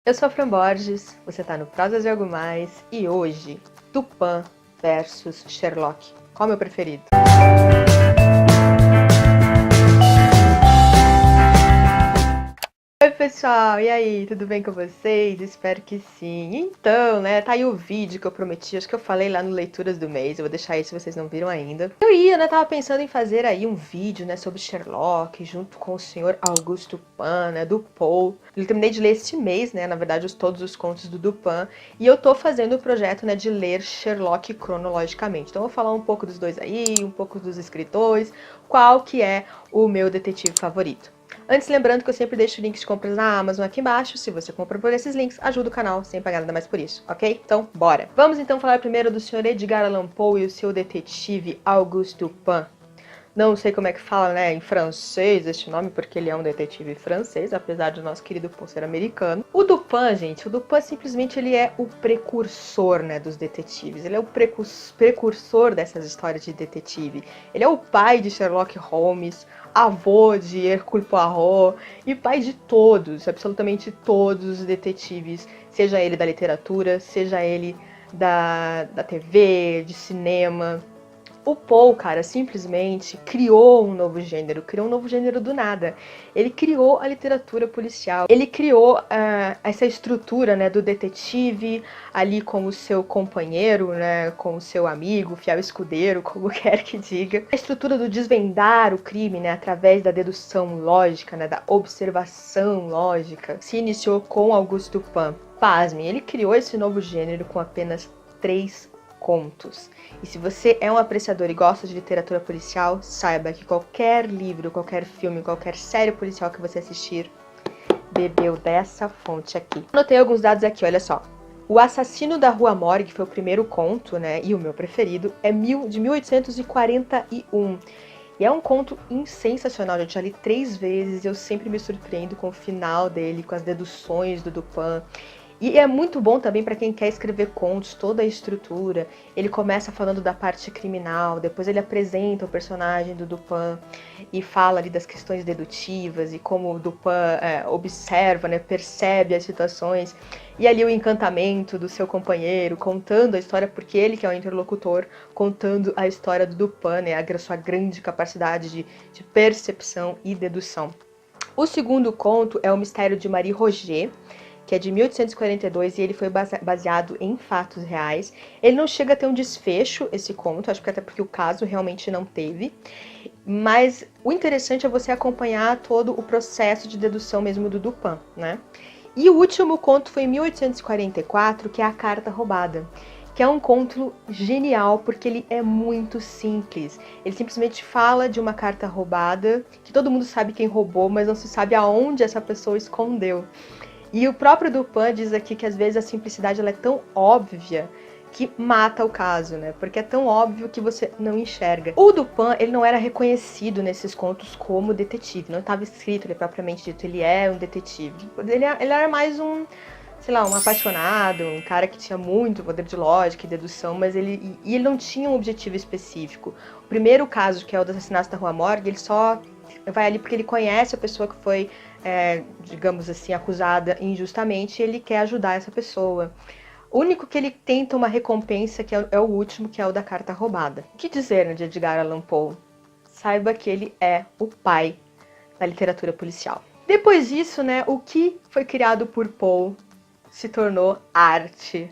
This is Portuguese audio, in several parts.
Eu sou a Fran Borges, você tá no Prosas de Algo Mais e hoje, Dupin versus Sherlock. Qual é o meu preferido? Oi pessoal, e aí, tudo bem com vocês? Espero que sim. Então, né, tá aí o vídeo que eu prometi, acho que eu falei lá no Leituras do Mês, eu vou deixar aí se vocês não viram ainda. Tava pensando em fazer aí um vídeo, né, sobre Sherlock, junto com o senhor Auguste Dupin, né, do Poe. Eu terminei de ler este mês, né, na verdade, todos os contos do Dupin, e eu tô fazendo o projeto, né, de ler Sherlock cronologicamente. Então eu vou falar um pouco dos dois aí, um pouco dos escritores, qual que é o meu detetive favorito. Antes, lembrando que eu sempre deixo links de compras na Amazon aqui embaixo. Se você compra por esses links, ajuda o canal sem pagar nada mais por isso, ok? Então, bora! Vamos então falar primeiro do Sr. Edgar Allan Poe e o seu detetive Auguste Dupin. Não sei como é que fala, né, em francês este nome, porque ele é um detetive francês, apesar de nosso querido Poe ser americano. O Dupin, gente, o Dupin simplesmente ele é o precursor, né, dos detetives. Ele é o precursor dessas histórias de detetive. Ele é o pai de Sherlock Holmes, avô de Hercule Poirot e pai de todos, absolutamente todos os detetives, seja ele da literatura, seja ele da TV, de cinema. O Poe, cara, simplesmente criou um novo gênero do nada. Ele criou a literatura policial, ele criou essa estrutura, né, do detetive ali com o seu companheiro, né, com o seu amigo, fiel escudeiro, como quer que diga. A estrutura do desvendar o crime, né, através da dedução lógica, né, da observação lógica, se iniciou com Auguste Dupin. Pasme, ele criou esse novo gênero com apenas 3 contos. E se você é um apreciador e gosta de literatura policial, saiba que qualquer livro, qualquer filme, qualquer série policial que você assistir, bebeu dessa fonte aqui. Anotei alguns dados aqui, olha só. O Assassino da Rua Morgue foi o primeiro conto, né, e o meu preferido, é de 1841. E é um conto sensacional, eu já li 3 vezes e eu sempre me surpreendo com o final dele, com as deduções do Dupin. E é muito bom também para quem quer escrever contos, toda a estrutura. Ele começa falando da parte criminal, depois ele apresenta o personagem do Dupin e fala ali das questões dedutivas e como o Dupin observa, né, percebe as situações. E ali o encantamento do seu companheiro, contando a história, porque ele que é o interlocutor, contando a história do Dupin, né, a sua grande capacidade de percepção e dedução. O segundo conto é O Mistério de Marie Roget, que é de 1842 e ele foi baseado em fatos reais. Ele não chega a ter um desfecho, esse conto, acho que até porque o caso realmente não teve. Mas o interessante é você acompanhar todo o processo de dedução mesmo do Dupin, né? E o último conto foi em 1844, que é A Carta Roubada, que é um conto genial porque ele é muito simples. Ele simplesmente fala de uma carta roubada, que todo mundo sabe quem roubou, mas não se sabe aonde essa pessoa escondeu. E o próprio Dupin diz aqui que às vezes a simplicidade ela é tão óbvia que mata o caso, né? Porque é tão óbvio que você não enxerga. O Dupin, ele não era reconhecido nesses contos como detetive, não estava escrito ele propriamente dito, ele é um detetive. Ele era mais um, sei lá, um apaixonado, um cara que tinha muito poder de lógica e dedução, mas ele não tinha um objetivo específico. O primeiro caso, que é o do assassinato da Rua Morgue, ele só vai ali porque ele conhece a pessoa que foi, digamos assim, acusada injustamente e ele quer ajudar essa pessoa. O único que ele tenta uma recompensa, que é o último, que é o da carta roubada. O que dizer, né, de Edgar Allan Poe? Saiba que ele é o pai da literatura policial. Depois disso, né, o que foi criado por Poe se tornou arte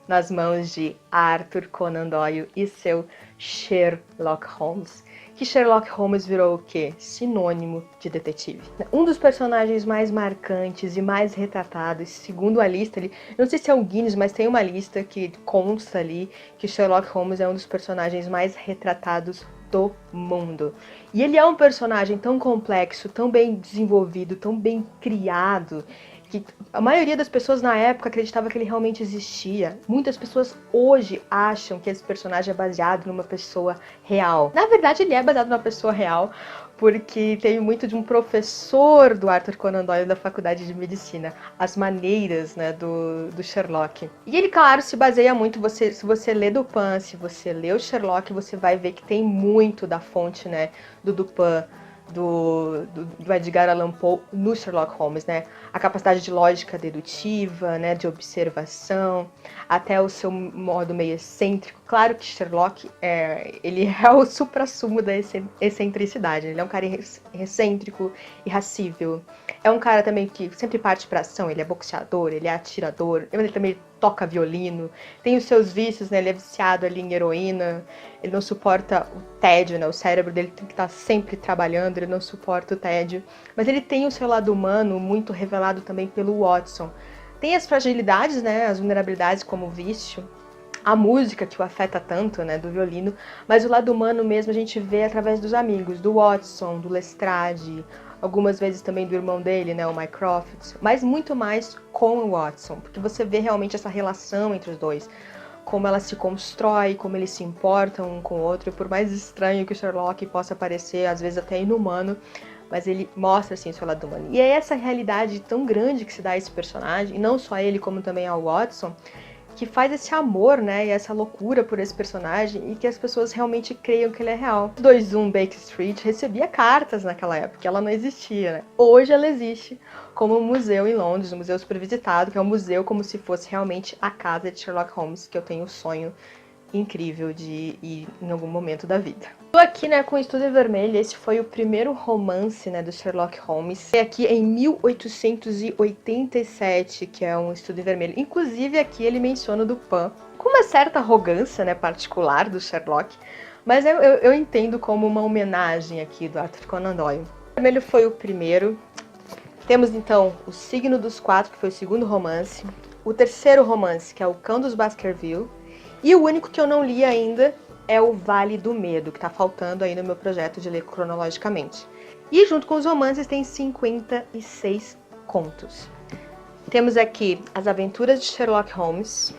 nas mãos de Arthur Conan Doyle e seu Sherlock Holmes. Que Sherlock Holmes virou o quê? Sinônimo de detetive. Um dos personagens mais marcantes e mais retratados, segundo a lista ali, não sei se é o Guinness, mas tem uma lista que consta ali que Sherlock Holmes é um dos personagens mais retratados do mundo. E ele é um personagem tão complexo, tão bem desenvolvido, tão bem criado, que a maioria das pessoas na época acreditava que ele realmente existia. Muitas pessoas hoje acham que esse personagem é baseado numa pessoa real. Na verdade, ele é baseado numa pessoa real, porque teve muito de um professor do Arthur Conan Doyle da Faculdade de Medicina, as maneiras, né, do Sherlock. E ele, claro, se baseia muito, se você lê Dupin, se você lê o Sherlock, você vai ver que tem muito da fonte, né, do Dupin do Edgar Allan Poe no Sherlock Holmes, né? A capacidade de lógica dedutiva, né? De observação, até o seu modo meio excêntrico. Claro que Sherlock ele é o suprassumo da excentricidade. Ele é um cara excêntrico, irracível. É um cara também que sempre parte pra ação. Ele é boxeador, ele é atirador, ele também toca violino, tem os seus vícios, né? Ele é viciado ali em heroína, ele não suporta o tédio, né? O cérebro dele tem que estar sempre trabalhando, ele não suporta o tédio. Mas ele tem o seu lado humano muito revelado também pelo Watson. Tem as fragilidades, né? As vulnerabilidades como o vício, a música que o afeta tanto, né? Do violino, mas o lado humano mesmo a gente vê através dos amigos, do Watson, do Lestrade, algumas vezes também do irmão dele, né, o Mycroft, mas muito mais com o Watson, porque você vê realmente essa relação entre os dois, como ela se constrói, como eles se importam um com o outro, e por mais estranho que o Sherlock possa parecer, às vezes até inumano, mas ele mostra, assim, o seu lado humano. E é essa realidade tão grande que se dá a esse personagem, e não só a ele, como também ao Watson, que faz esse amor, né, e essa loucura por esse personagem, e que as pessoas realmente creiam que ele é real. 21 Baker Street recebia cartas naquela época, ela não existia, né? Hoje ela existe como um museu em Londres, um museu super visitado, que é um museu como se fosse realmente a casa de Sherlock Holmes, que eu tenho um sonho incrível de ir em algum momento da vida. Tô aqui, né, com o Estudo Vermelho. Esse foi o primeiro romance, né, do Sherlock Holmes. É aqui em 1887, que é um Estudo Vermelho. Inclusive aqui ele menciona o Dupin, com uma certa arrogância, né, particular do Sherlock, mas eu entendo como uma homenagem aqui do Arthur Conan Doyle. O Vermelho foi o primeiro. Temos então O Signo dos Quatro, que foi o segundo romance. O terceiro romance, que é O Cão dos Baskerville. E o único que eu não li ainda é O Vale do Medo, que tá faltando aí no meu projeto de ler cronologicamente. E junto com os romances tem 56 contos. Temos aqui As Aventuras de Sherlock Holmes,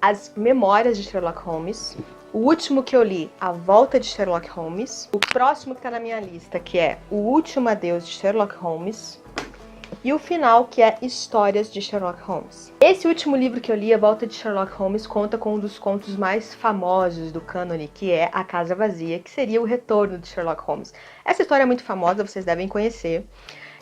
As Memórias de Sherlock Holmes, o último que eu li, A Volta de Sherlock Holmes, o próximo que tá na minha lista, que é O Último Adeus de Sherlock Holmes, e o final, que é Histórias de Sherlock Holmes. Esse último livro que eu li, A Volta de Sherlock Holmes, conta com um dos contos mais famosos do cânone, que é A Casa Vazia, que seria o retorno de Sherlock Holmes. Essa história é muito famosa, vocês devem conhecer,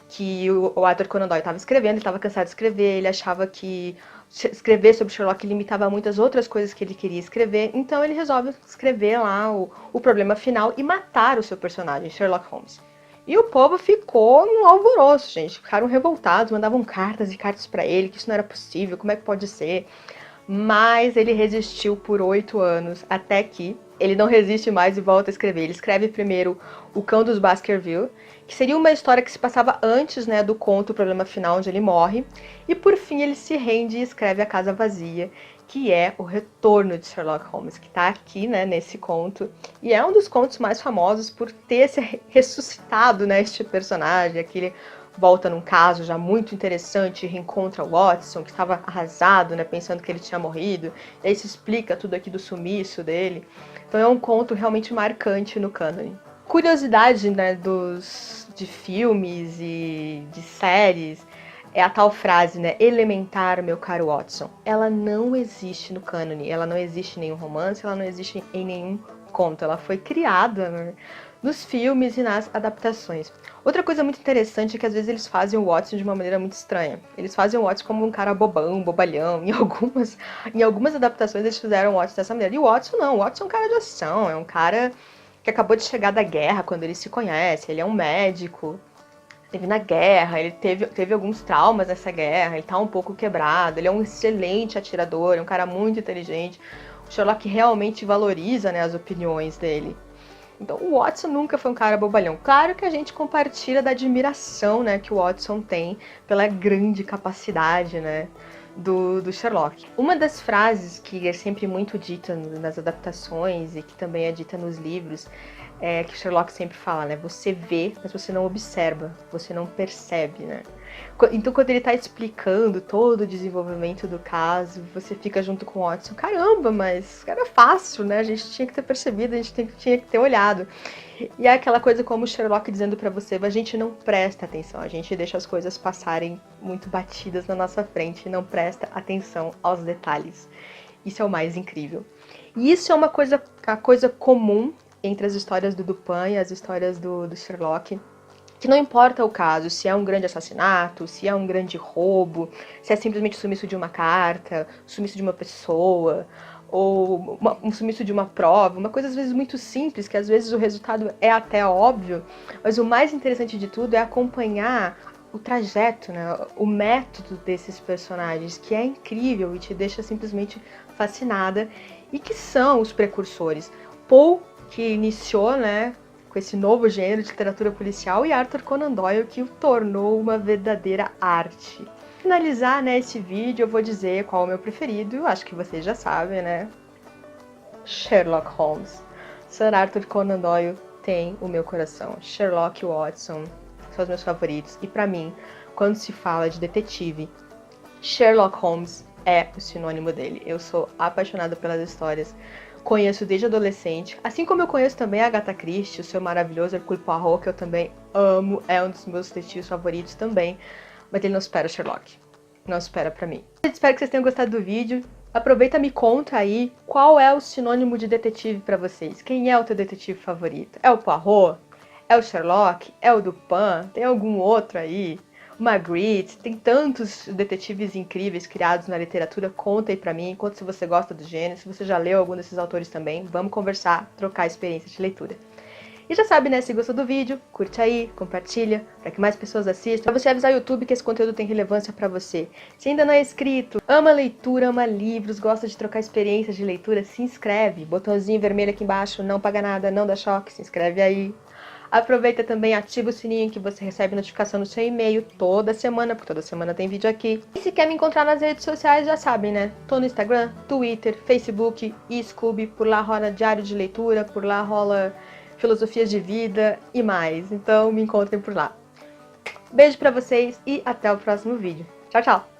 que o Arthur Conan Doyle estava escrevendo, ele estava cansado de escrever, ele achava que escrever sobre Sherlock limitava muitas outras coisas que ele queria escrever, então ele resolve escrever lá o problema final e matar o seu personagem, Sherlock Holmes. E o povo ficou no alvoroço, gente. Ficaram revoltados, mandavam cartas e cartas pra ele, que isso não era possível, como é que pode ser? Mas ele resistiu por 8 anos, até que ele não resiste mais e volta a escrever. Ele escreve primeiro O Cão dos Baskerville, que seria uma história que se passava antes, né, do conto O Problema Final, onde ele morre. E por fim ele se rende e escreve A Casa Vazia, que é o retorno de Sherlock Holmes, que tá aqui, né, nesse conto. E é um dos contos mais famosos por ter se ressuscitado, né, este personagem. Aqui ele volta num caso já muito interessante, reencontra o Watson, que estava arrasado, né, pensando que ele tinha morrido. E aí se explica tudo aqui do sumiço dele. Então é um conto realmente marcante no cânone. Curiosidade, né, de filmes e de séries, é a tal frase, né, elementar, meu caro Watson. Ela não existe no cânone, ela não existe em nenhum romance, ela não existe em nenhum conto. Ela foi criada, né, nos filmes e nas adaptações. Outra coisa muito interessante é que às vezes eles fazem o Watson de uma maneira muito estranha. Eles fazem o Watson como um cara bobão, bobalhão. Em algumas adaptações eles fizeram o Watson dessa maneira. E o Watson não, o Watson é um cara de ação, é um cara que acabou de chegar da guerra quando ele se conhece, ele é um médico. Teve na guerra, ele teve alguns traumas nessa guerra, ele tá um pouco quebrado, ele é um excelente atirador, é um cara muito inteligente. O Sherlock realmente valoriza, né, as opiniões dele. Então o Watson nunca foi um cara bobalhão. Claro que a gente compartilha da admiração, né, que o Watson tem pela grande capacidade, né, do Sherlock. Uma das frases que é sempre muito dita nas adaptações e que também é dita nos livros que o Sherlock sempre fala, né? Você vê, mas você não observa, você não percebe, né? Então, quando ele tá explicando todo o desenvolvimento do caso, você fica junto com o Watson. Caramba, mas era fácil, né? A gente tinha que ter percebido, a gente tinha que ter olhado. E é aquela coisa como o Sherlock dizendo pra você, a gente não presta atenção, a gente deixa as coisas passarem muito batidas na nossa frente e não presta atenção aos detalhes. Isso é o mais incrível. E isso é a coisa comum entre as histórias do Dupin e as histórias do Sherlock. que não importa o caso, se é um grande assassinato, se é um grande roubo, se é simplesmente o sumiço de uma carta, o sumiço de uma pessoa, ou um sumiço de uma prova, uma coisa às vezes muito simples, que às vezes o resultado é até óbvio, mas o mais interessante de tudo é acompanhar o trajeto, né, o método desses personagens, que é incrível e te deixa simplesmente fascinada, e que são os precursores. Poe, que iniciou, né, com esse novo gênero de literatura policial, e Arthur Conan Doyle, que o tornou uma verdadeira arte. Para finalizar, né, esse vídeo, eu vou dizer qual é o meu preferido, eu acho que vocês já sabem, né? Sherlock Holmes. Sir Arthur Conan Doyle tem o meu coração. Sherlock Watson são os meus favoritos. E para mim, quando se fala de detetive, Sherlock Holmes é o sinônimo dele. Eu sou apaixonada pelas histórias. Conheço desde adolescente, assim como eu conheço também a Agatha Christie, o seu maravilhoso Hercule Poirot, que eu também amo, é um dos meus detetives favoritos também, mas ele não supera Sherlock, não supera pra mim. Espero que vocês tenham gostado do vídeo, aproveita e me conta aí qual é o sinônimo de detetive pra vocês, quem é o teu detetive favorito? É o Poirot? É o Sherlock? É o Dupin? Tem algum outro aí? O Magritte, tem tantos detetives incríveis criados na literatura, conta aí pra mim, conta se você gosta do gênero, se você já leu algum desses autores também, vamos conversar, trocar experiências de leitura. E já sabe, né, se gostou do vídeo, curte aí, compartilha, para que mais pessoas assistam, pra você avisar o YouTube que esse conteúdo tem relevância pra você. Se ainda não é inscrito, ama leitura, ama livros, gosta de trocar experiências de leitura, se inscreve, botãozinho vermelho aqui embaixo, não paga nada, não dá choque, se inscreve aí. Aproveita também, ativa o sininho que você recebe notificação no seu e-mail toda semana, porque toda semana tem vídeo aqui. E se quer me encontrar nas redes sociais, já sabem, né? Tô no Instagram, Twitter, Facebook e Scooby. Por lá rola diário de leitura, por lá rola filosofias de vida e mais. Então me encontrem por lá. Beijo pra vocês e até o próximo vídeo. Tchau, tchau!